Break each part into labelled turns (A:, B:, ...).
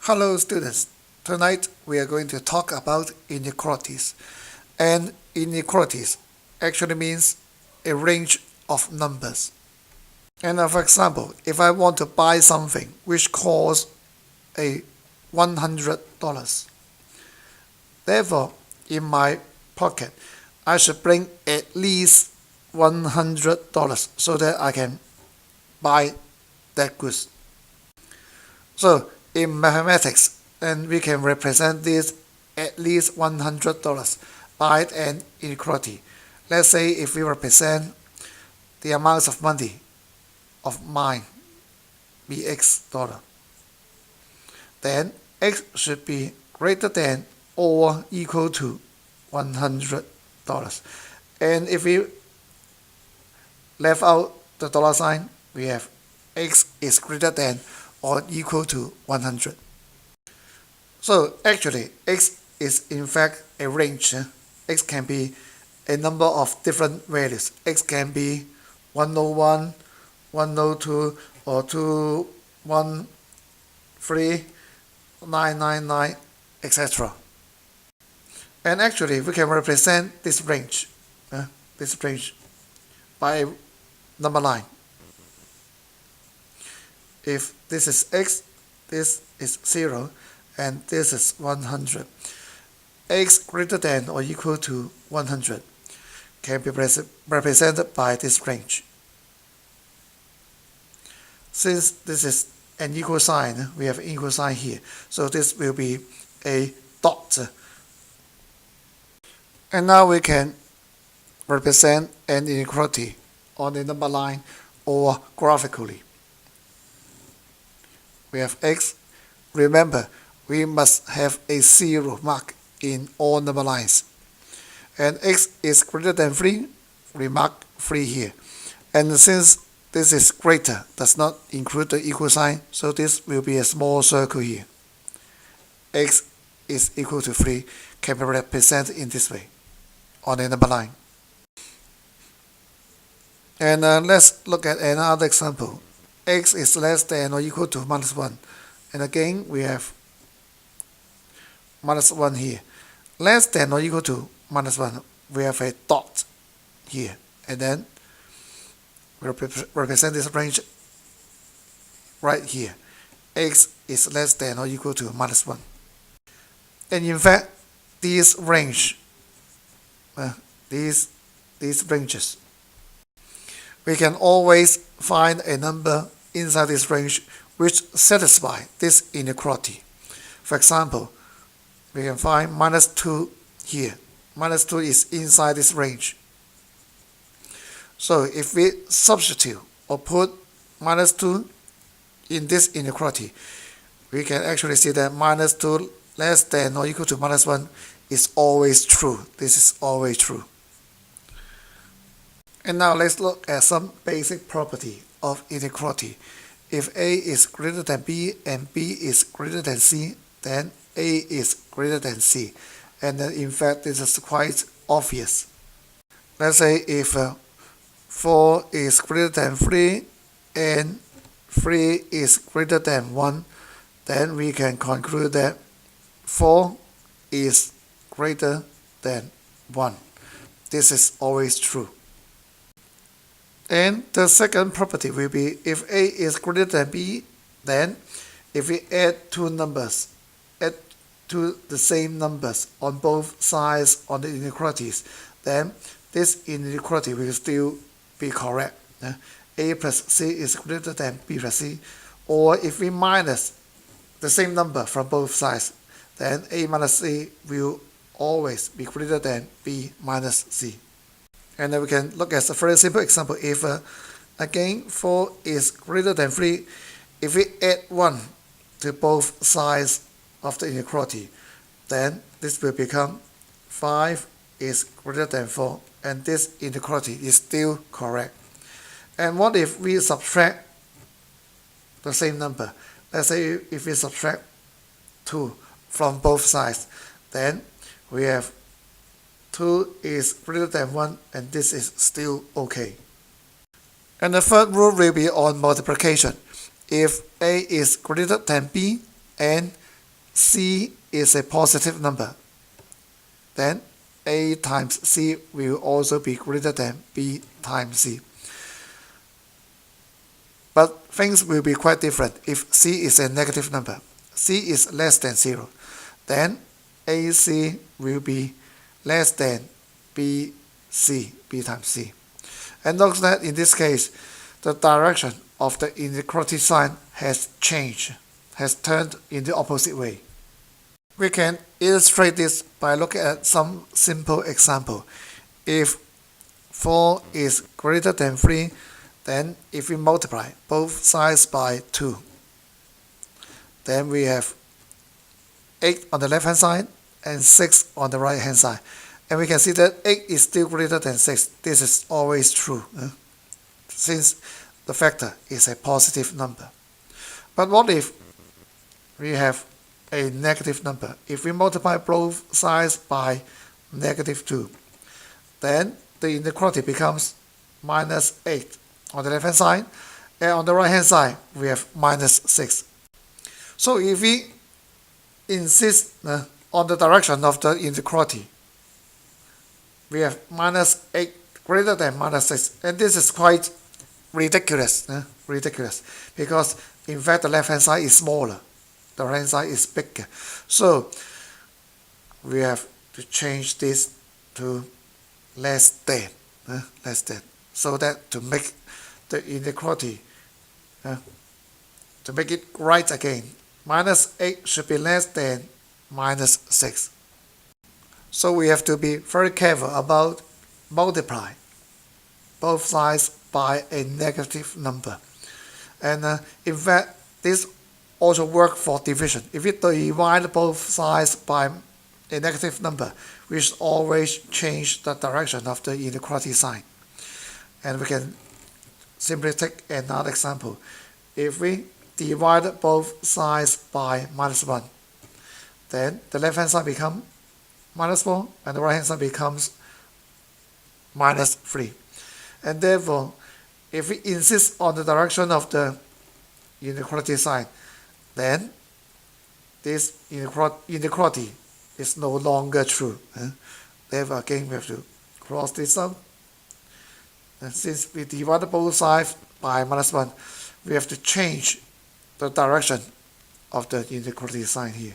A: Hello students, tonight we are going to talk about inequalities. And inequalities actually means a range of numbers. And for example, if I want to buy something which costs $100, therefore in my pocket I should bring at least $100 so that I can buy that goods. So in mathematics, and we can represent this at least $100 by an inequality. Let's say if we represent the amounts of money of mine be X dollar, then X should be greater than or equal to $100. And if we left out the dollar sign, we have X is greater than or equal to 100. So actually, X is in fact a range. X can be a number of different values. X can be 101, 102, or 213, 999, etc. And actually, we can represent this range by a number line. If this is X, this is 0, and this is 100. X greater than or equal to 100 can be represented by this range. Since this is an equal sign, we have an equal sign here, so this will be a dot. And now we can represent an inequality on a number line or graphically. We have X. Remember, we must have a 0 mark in all number lines. And X is greater than 3, we mark 3 here. And since this is greater, does not include the equal sign, so this will be a small circle here. X is equal to 3 can be represented in this way on a number line. And let's look at another example. X is less than or equal to minus 1. And again, we have minus 1 here. Less than or equal to minus 1, we have a dot here. And then we represent this range right here. X is less than or equal to minus 1. And in fact, these ranges, we can always find a number inside this range which satisfy this inequality. For example, we can find minus 2 here. Minus 2 is inside this range. So if we substitute or put minus 2 in this inequality, we can actually see that minus 2 less than or equal to minus 1 is always true. This is always true. And now let's look at some basic property of inequality. If A is greater than B and B is greater than C, then A is greater than C. And in fact, this is quite obvious. Let's say if 4 is greater than 3 and 3 is greater than 1, then we can conclude that 4 is greater than 1. This is always true. And the second property will be if A is greater than B, then if we add two numbers, add to the same numbers on both sides on the inequalities, then this inequality will still be correct. A plus C is greater than B plus C. Or if we minus the same number from both sides, then A minus C will always be greater than B minus C. And then we can look at a very simple example. If, again, 4 is greater than 3, if we add 1 to both sides of the inequality, then this will become 5 is greater than 4, and this inequality is still correct. And what if we subtract the same number? Let's say if we subtract 2 from both sides, then we have 2 is greater than 1, and this is still okay. And the third rule will be on multiplication. If A is greater than B and c is a positive number, then a times c will also be greater than b times c. But things will be quite different if c is a negative number. C is less than 0. Then AC will be less than BC, B times C. And notice that in this case, the direction of the inequality sign has changed, has turned in the opposite way. We can illustrate this by looking at some simple example. If 4 is greater than 3, then if we multiply both sides by 2, then we have 8 on the left hand side and 6 on the right hand side. And we can see that 8 is still greater than 6. This is always true, since the factor is a positive number. But what if we have a negative number? If we multiply both sides by negative 2, then the inequality becomes minus 8 on the left hand side, and on the right hand side we have minus 6. So if we insist on the direction of the inequality, we have minus 8 greater than minus 6, and this is quite ridiculous, because in fact the left hand side is smaller, the right hand side is bigger. So we have to change this to less than, so that to make the inequality, to make it right again, minus 8 should be less than minus 6. So we have to be very careful about multiply both sides by a negative number. And in fact, this also works for division. If we divide both sides by a negative number, we should always change the direction of the inequality sign. And we can simply take another example. If we divide both sides by minus 1, then the left hand side becomes minus 4 and the right hand side becomes minus 3. And therefore, if we insist on the direction of the inequality sign, then this inequality is no longer true. Therefore, again, we have to cross this out. And since we divide both sides by minus 1, we have to change the direction of the inequality sign here.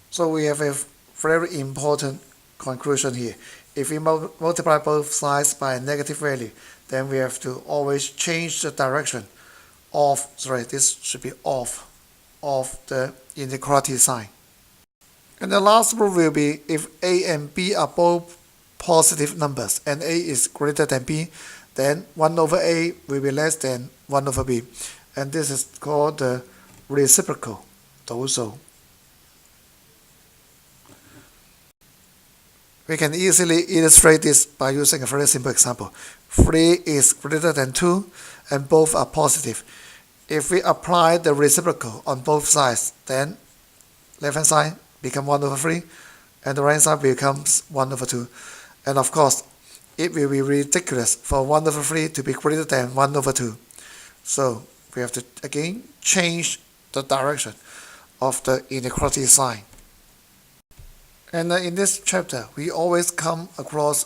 A: So we have a very important conclusion here. If we multiply both sides by a negative value, then we have to always change the direction of, this should be of the inequality sign. And the last rule will be if A and B are both positive numbers and A is greater than B, then 1 over A will be less than 1 over B. And this is called the reciprocal also. We can easily illustrate this by using a very simple example. 3 is greater than 2 and both are positive. If we apply the reciprocal on both sides, then left hand side becomes 1 over 3 and the right hand side becomes 1 over 2. And of course, it will be ridiculous for 1 over 3 to be greater than 1 over 2. So we have to again change the direction of the inequality sign. And in this chapter, we always come across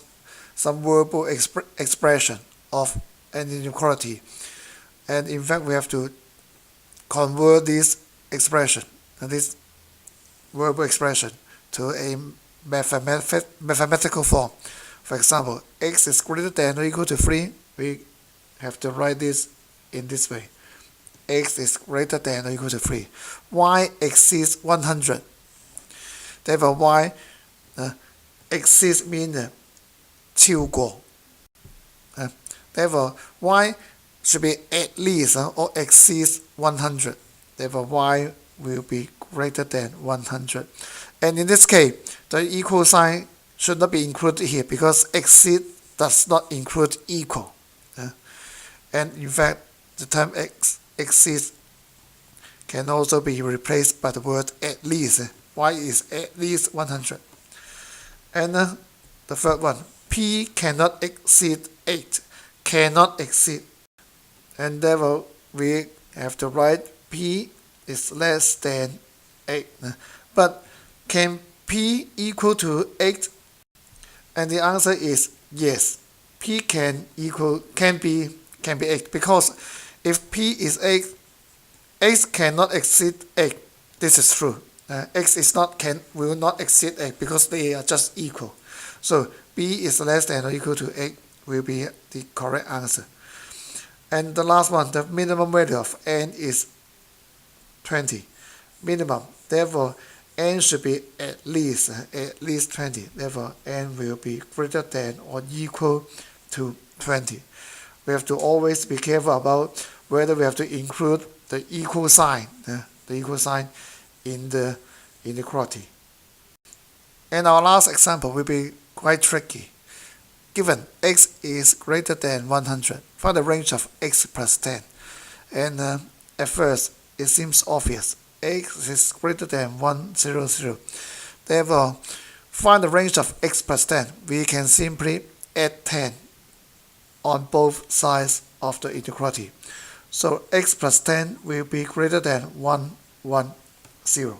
A: some verbal expression of an inequality. And in fact, we have to convert this expression, this verbal expression, to a mathematical form. For example, x is greater than or equal to 3. We have to write this in this way. X is greater than or equal to 3. Y exceeds 100. Therefore, y exceeds means 超過. Therefore, y should be at least or exceeds 100. Therefore, y will be greater than 100. And in this case, the equal sign should not be included here because exceed does not include equal. And in fact, the term exceeds can also be replaced by the word at least. Y is at least 100. And the third one, P cannot exceed 8. Cannot exceed. And therefore, we have to write P is less than 8. But can p equal to 8? And the answer is yes. P can be 8, because if p is 8, x cannot exceed 8. This is true. X will not exceed 8 because they are just equal. So b is less than or equal to 8 will be the correct answer. And the last one, the minimum value of n is 20. Minimum. Therefore, n should be at least 20. Therefore, n will be greater than or equal to 20. We have to always be careful about whether we have to include the equal sign, in the inequality. And our last example will be quite tricky. Given x is greater than 100, find the range of x plus 10. And at first, it seems obvious. X is greater than 100. Therefore, find the range of x plus 10. We can simply add 10 on both sides of the inequality. So x plus 10 will be greater than 110.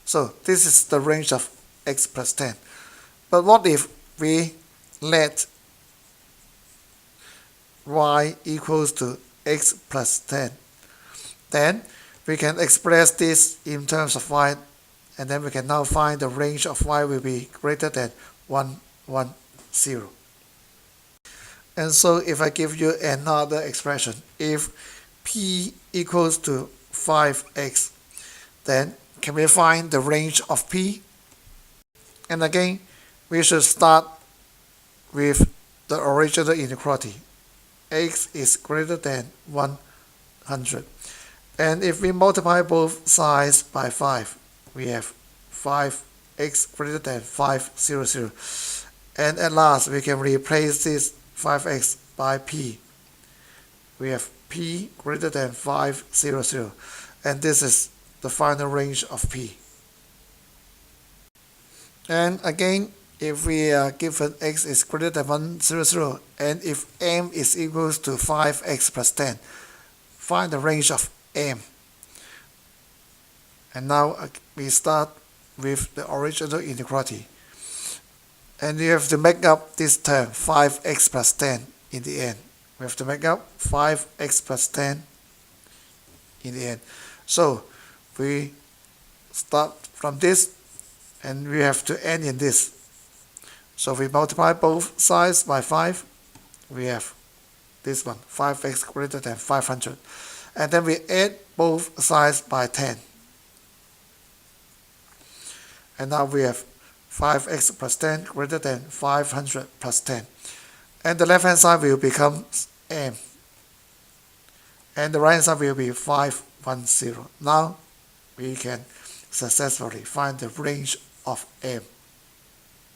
A: So this is the range of x plus 10. But what if we let y equals to x plus 10? Then we can express this in terms of y, and then we can now find the range of y will be greater than 110. And so if I give you another expression, if p equals to 5x, then can we find the range of p? And again, we should start with the original inequality. X is greater than 100. And if we multiply both sides by 5, we have 5x greater than 500. And at last, we can replace this 5x by p. We have p greater than 500. And this is the final range of p. And again, if we are given x is greater than 100, and if m is equal to 5x plus 10, find the range of m. And now we start with the original inequality. And you have to make up this term, 5x plus 10, in the end. We have to make up 5x plus 10 in the end. So we start from this, and we have to end in this. So we multiply both sides by 5, we have this one, 5x greater than 500. And then we add both sides by 10. And now we have 5x plus 10 greater than 500 plus 10. And the left hand side will become m. And the right hand side will be 510. Now we can successfully find the range of m.